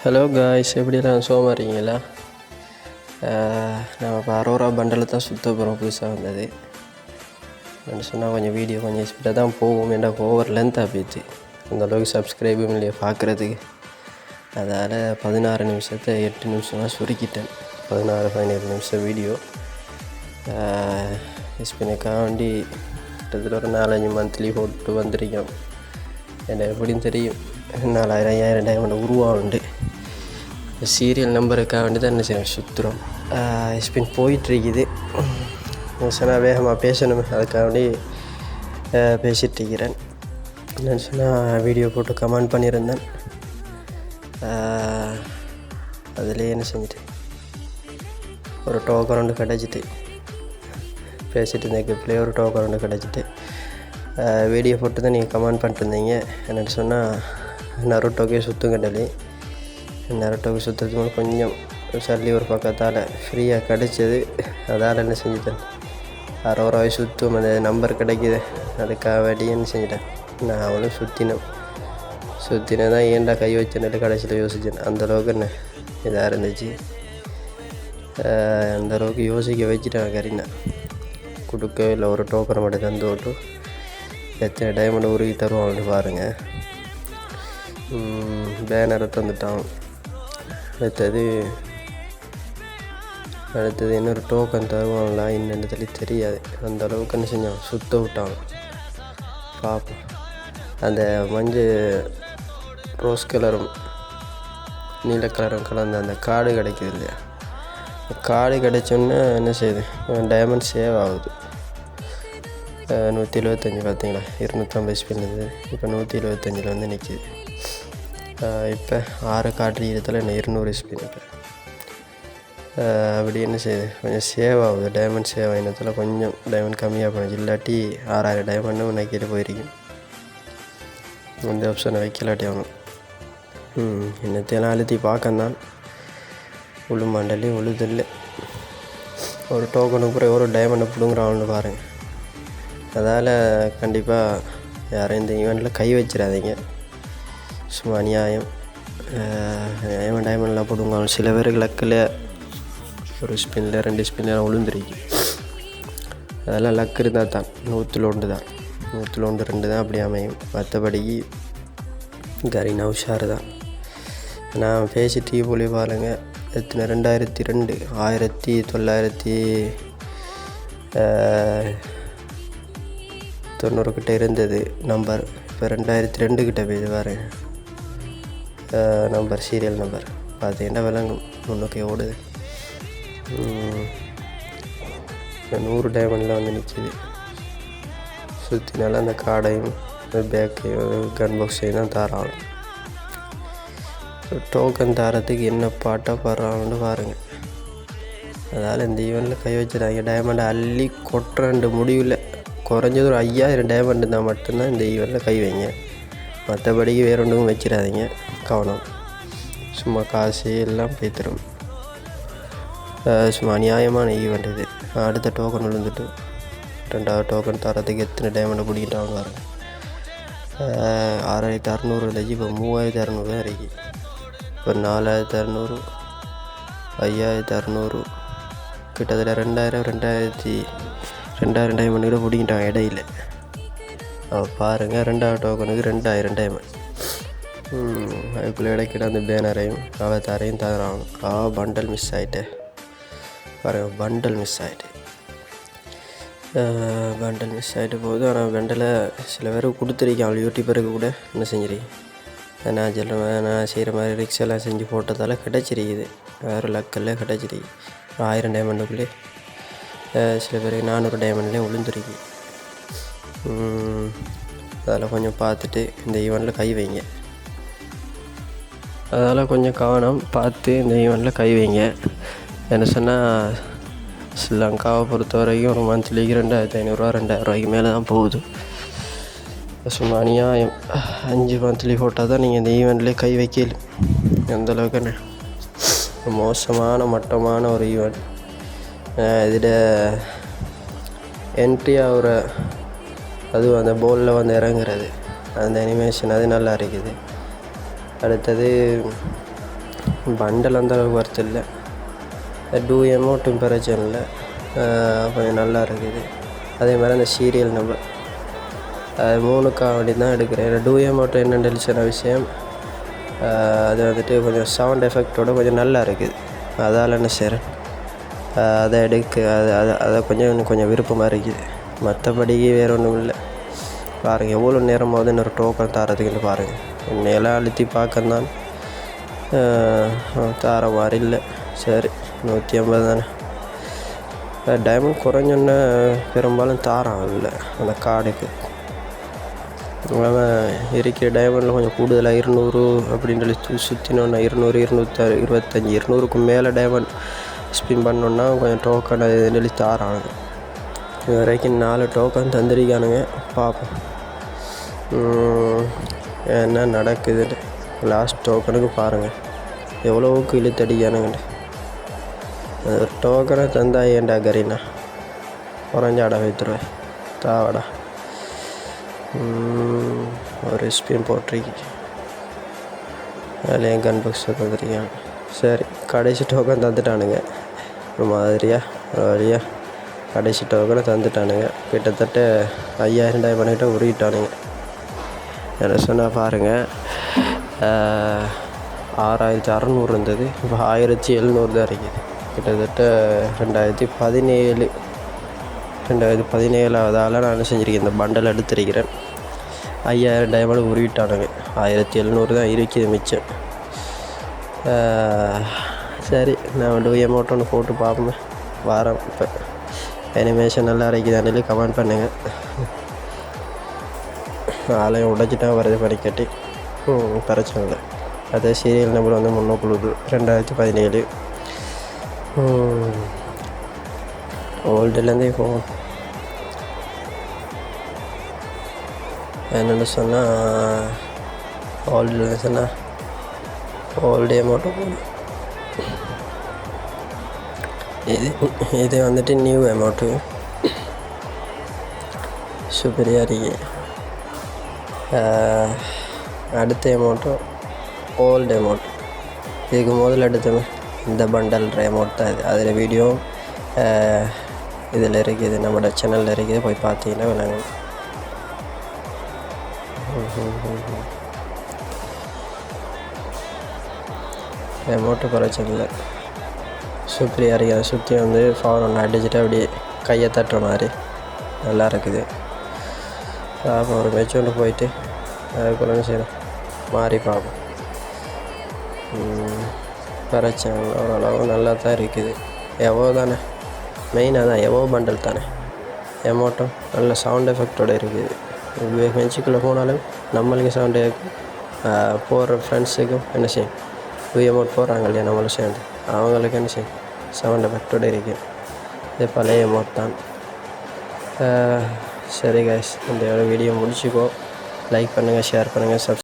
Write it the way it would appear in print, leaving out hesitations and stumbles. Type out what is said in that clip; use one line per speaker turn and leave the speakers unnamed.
Hello guys, எப்படிலாம் சோமா இருக்கீங்களா? நம்ம இப்போ அரோரா பண்டலை தான் சுற்ற போகிறோம். புதுசாக வந்தது சொன்னால் கொஞ்சம் வீடியோ கொஞ்சம் ஸ்பீடாக தான் போகும். ஏன்னா ஓவர் லென்த்தாக போயிடுச்சு, அந்தளவுக்கு சப்ஸ்கிரைபும் இல்லையா பார்க்குறதுக்கு. அதால் 16 நிமிஷத்தை 8 நிமிஷமாக சுருக்கிட்டேன். 17 நிமிஷம் வீடியோ எஸ்பினுக்காண்டி கிட்டத்தட்ட ஒரு 4-5 மந்த்லி போட்டு வந்திருக்கோம். என்ன எப்படின்னு தெரியும், 4000 டைமண்ட் உருவாகுண்டு. சீரியல் நம்பருக்காக வேண்டி தான் என்ன செய்யணும், சுற்றுறோம். எஸ்பின் போயிட்டுருக்குது. சொன்னால் வேகமாக பேசணும், அதுக்காக வேண்டி பேசிகிட்ருக்கிறேன். என்னென்னு சொன்னால் வீடியோ போட்டு கமெண்ட் பண்ணியிருந்தேன். அதிலே என்ன செஞ்சுட்டு ஒரு டோக்கன் ஒன்று கிடச்சிட்டு பேசிகிட்டு இருந்தேன். கிப்லேயே ஒரு டோக்கன் ஒன்று கிடச்சிட்டு வீடியோ போட்டு தான் நீங்கள் கமெண்ட் பண்ணிட்டுருந்தீங்க. என்னென்னு சொன்னால் நருட்டோக்கே சுற்றுங்கண்டலி. நருட்டோக்கு சுற்றுறதுக்கு கொஞ்சம் சல்லி ஒரு பக்கத்தால் ஃப்ரீயாக கிடச்சிது. அதால் என்ன செஞ்சுட்டேன், 60 ரூபாய் சுற்றும் அந்த நம்பர் கிடைக்கிது. அதுக்காக வேண்டி என்ன செஞ்சிட்டேன், நான் அவளும் சுற்றினே தான் ஏன்டா கை வச்சேன்னு கடைசியில் யோசித்தேன். அந்தளவுக்கு என்ன இதாக இருந்துச்சு. அந்தளவுக்கு யோசிக்க வச்சுட்டேன். கரீனா கொடுக்க இல்லை, ஒரு டோக்கனை மட்டும் தந்து விட்டு எத்தனை டைமண்ட் உருகி தருவாங்கன்னு பாருங்கள். பேனரை தந்துட்டான். அடுத்தது இன்னொரு டோக்கன் தருவாங்களா என்னென்னு சொல்லி தெரியாது. அந்த அளவுக்கு என்ன செஞ்சான், சுற்ற விட்டாங்க. பார்ப்போம். அந்த மஞ்சள் ரோஸ் கலரும் நீல கலரும் கலந்த அந்த கார்டு கிடைக்கிது இல்லையா, கார்டு கிடைச்சோன்னே என்ன செய்யுது, டைமண்ட் சேவ் ஆகுது. 175 பார்த்தீங்களா, 250 ஸ்பின் இருந்தது, இப்போ 175 வந்து நிற்கிது. இப்போ 6 காற்று இடத்துல என்ன 200 ஸ்பின். இப்போ அப்படி என்ன செய்யுது, கொஞ்சம் சேவ் ஆகுது. டைமண்ட் சேவ் ஆகினத்தில் கொஞ்சம் டைமண்ட் கம்மியாக போனச்சு. இல்லாட்டி 6000 டைமண்டும் நக்கிட்டு போயிருக்கேன். அந்த ஆப்ஷனை வைக்கலாட்டி ஆகணும். என்னத்தையெல்லாம் அழுத்தி பார்க்கந்தான் உளுமாண்டலி உழுதில்லை. ஒரு டோக்கனுக்கு கூட ஒரு டைமண்டை பிடுங்குறான்னு பாருங்கள். அதால் கண்டிப்பாக யாரும் இந்த ஈவெண்ட்டில் கை வச்சிடாதீங்க. சும்மா அநியாயம். டைமண்ட்லாம் போடுவாங்க. சில பேருக்கு லக்கில் ஒரு ஸ்பின்னில் 2 ஸ்பின்லாம் விழுந்துருக்கு. அதெல்லாம் லக் இருந்தால் தான். 100 தான், 102 தான் அப்படி அமையும். மற்றபடிக்கு கரீனா உஷாரு தான். நான் பேசிட்டு போலி பாருங்கள். எத்தனை 2002 1990 கிட்டே இருந்தது நம்பர். இப்போ 2002 கிட்டே போய் பாருங்க நம்பர், சீரியல் நம்பர் பார்த்தீங்கன்னா விளங்கும். முன்னுக்கே ஓடுது. 100 டைமண்டில் வந்து நிற்கிது. சுற்றினால அந்த கார்டையும் பேக்கையும் கன் பாக்ஸையும் தான் தாராங்க. டோக்கன் தாரத்துக்கு என்ன பாட்டாக பாடுறாங்கன்னு பாருங்கள். அதால் இந்த ஈவெண்ட்டில் கை வச்சுறாங்க. டைமண்டை அள்ளி கொட்டுற முடிவில் குறைஞ்சது ஒரு 5000 டைமண்ட் இருந்தால் மட்டும்தான் இந்த ஈவெண்ட்டில் கை வைங்க. மற்றபடிக்கு வேறு ஒன்றும் வச்சிடாதீங்க. கவனம். சும்மா காசு எல்லாம் பேத்துரும். சும்மா அநியாயமான ஈவெண்ட் இது. அடுத்த டோக்கன் விழுந்துட்டு 2வது டோக்கன் தரத்துக்கு எத்தனை டைமண்டை பிடிக்கிட்டாங்க பாருங்கள். 6600 இருந்துச்சு, இப்போ 3600 தான் இருக்கு. இப்போ 4600, 5600, கிட்டத்தட்ட 2000 டைமண்ட் கூட பிடிக்கிட்டாங்க இடையில. பாருங்கள், 2வது டோக்கனுக்கு 2000 டைமண்ட். அதுக்குள்ளே இடைக்கிட்ட அந்த பேனரையும் அவதாரையும் தராங்க. பண்டல் மிஸ் ஆகிட்டு பாருங்கள். பண்டல் மிஸ் ஆகிட்டு போகுது. ஆனால் பண்டலை சில பேருக்கு கொடுத்துருக்காங்க. யூடியூபருக்கு கூட என்ன செஞ்சிருக்கீங்க, நான் சொல்கிறேன், நான் செய்கிற மாதிரி ரிக்ஸ் எல்லாம் செஞ்சு போட்டதால் கிடச்சிருக்குது. வேறு லக்கெல்லாம் கிடச்சிருக்கு. 1000 டைமண்டுக்குள்ளே சில பேருக்கு 400 டைமண்ட்லேயும் விழுந்துருக்கு. அதெல்லாம் கொஞ்சம் பார்த்துட்டு இந்த ஈவெண்ட்டில் கை வைங்க. அதனால் கொஞ்சம் கவனம் பார்த்து இந்த ஈவெண்ட்டில் கை வைங்க. என்ன சொன்னால், ஸ்ரீலங்காவை பொறுத்த வரைக்கும் ஒரு மந்த்லிக்கு 2500 2000 மேலே தான் போகுது. சும்மா அநியாயம். 5 மந்த்லி போட்டால் தான் நீங்கள் இந்த ஈவெண்ட்லேயே கை வைக்கல. அந்தளவுக்கு என்ன மோசமான மட்டமான ஒரு ஈவெண்ட். இதில் என்ட்ரி ஆகிற அதுவும் அந்த போலில் வந்து இறங்குறது, அந்த அனிமேஷன் அது நல்லா இருக்குது. அடுத்தது பண்டல் அந்தளவுக்கு ஒர்த்து இல்லை. டூ எமௌண்ட்டும் பிரச்சனை இல்லை, கொஞ்சம் நல்லா இருக்குது. அதே மாதிரி அந்த சீரியல் நம்பர் அது 3க்காக வேண்டி தான் எடுக்கிறேன். டூ எமௌண்ட் என்னென்னு சில விஷயம், அது வந்துட்டு கொஞ்சம் சவுண்ட் எஃபெக்டோடு கொஞ்சம் நல்லா இருக்குது. அதால் என்ன செய்கிறேன், அதை அதை கொஞ்சம் விருப்பமாக இருக்குது. மற்றபடிக்கு வேறு ஒன்றும் இல்லை. பாருங்கள் எவ்வளோ நேரமாவது இன்னொரு டோக்கன் தரதுக்குன்னு பாருங்கள். என்னையெல்லாம் அழுத்தி பார்க்கந்தான் தார மாதிரி இல்லை. சரி 150 தானே. டைமண்ட் குறைஞ்சோன்னே பெரும்பாலும் தாரம் இல்லை அந்த கார்டுக்கு. இருக்கிற டைமண்டில் கொஞ்சம் கூடுதலாக 200 அப்படின்னு சொல்லி சுற்றினோன்னா 200, 225, 200க்கு மேலே டைமண்ட் ஸ்பின் பண்ணோன்னா கொஞ்சம் டோக்கன் அது சொல்லி தாராங்க. இது வரைக்கும் 4 டோக்கன் தந்திரிக்கானுங்க. பார்ப்போம் என்ன நடக்குதுன்னு. லாஸ்ட் டோக்கனுக்கு பாருங்கள் எவ்வளோவுக்கு இழுத்தடிக்கானுங்கன்னு. ஒரு டோக்கனை தந்தா ஏன்டா கரீனா குறைஞ்சாடா வைத்துருவேன் தாவடா. ஒரு ஸ்பின் போட்டிருக்கு, அதில் என் கன் பாக்ஸை தந்துருக்காங்க. சரி கடைசி டோக்கன் தந்துட்டானுங்க. ஒரு மாதிரியா ஒரு வழியா கடைசி டோக்கனை தந்துட்டானுங்க. கிட்டத்தட்ட 5000 டைமண்ட்கிட்ட உருகிட்டானுங்க. என்ன சொன்னால் பாருங்கள், 6600 இருந்தது, இப்போ 1700 தான் இருக்குது. கிட்டத்தட்ட 2017 நான் என்ன செஞ்சுருக்கேன், இந்த பண்டல் எடுத்திருக்கிறேன். 5000 டைமண்ட் உருவிட்டானுங்க. 1700 தான் இருக்குது மிச்சம். சரி நான் எமௌண்ட் ஒன்று போட்டு பார்ப்போமே வாரம். இப்போ அனிமேஷன் நல்லா இருக்குதானு கமெண்ட் பண்ணுங்கள். ஆலயம் உடைச்சிட்டா வருது படிக்கட்டி பிரச்சனை இல்லை. அதே சீரியல் நம்பர் வந்து 300 2017 ஓல்டுலேருந்தே போகும். என்னென்னு சொன்னால் ஓல்டுலேருந்து சொன்னால் ஓல்டு அமௌண்ட்டு போகணும். இது வந்துட்டு நியூ அமௌண்ட்டு சூப்பரியாக இருக்கு. அடுத்த அமௌண்ட்டும் ஓல்டு அமௌண்ட். இதுக்கு முதல்ல எடுத்தோமே இந்த பண்டல்ன்ற அமௌண்ட் தான் இது. அதில் வீடியோ இதில் இருக்குது, நம்மளோட சேனலில் இருக்குது, போய் பார்த்தீங்கன்னா விளங்கும். அமௌண்ட்டு பிரச்சனை இல்லை, சூப்பரியாக இருக்குது. அதை சுற்றி வந்து ஃபோன் ஒன்று அடிச்சுட்டு அப்படியே கையை தட்டுற மாதிரி நல்லா இருக்குது. அப்போ ஒரு மேட்ச் ஒன்று போயிட்டு அதுக்குள்ளே செய்யணும் மாறி பார்ப்போம். பிரச்சனை ஓரளவு நல்லா தான் இருக்குது. எவ்வளோ தானே மெயினாக தான் எவ்வளோ பண்டல் தானே. அமௌண்ட்டும் நல்ல சவுண்ட் எஃபெக்டோடு இருக்குது. பெஞ்சுக்குள்ளே போனாலும் நம்மளுக்கு சவுண்டு கேட்கும். போகிற ஃப்ரெண்ட்ஸுக்கும் என்ன செய்யும், அமௌண்ட் போடுறாங்க இல்லையா நம்மளும் சேர்ந்து, அவங்களுக்கு என்ன செய்யும் சவுண்ட் எஃபெக்டோடு இருக்குது. இது பழைய அமௌண்ட் தான். சரி கைஸ், இந்த வீடியோ முடிச்சுக்கோ. லைக் பண்ணுங்கள், ஷேர் பண்ணுங்கள்,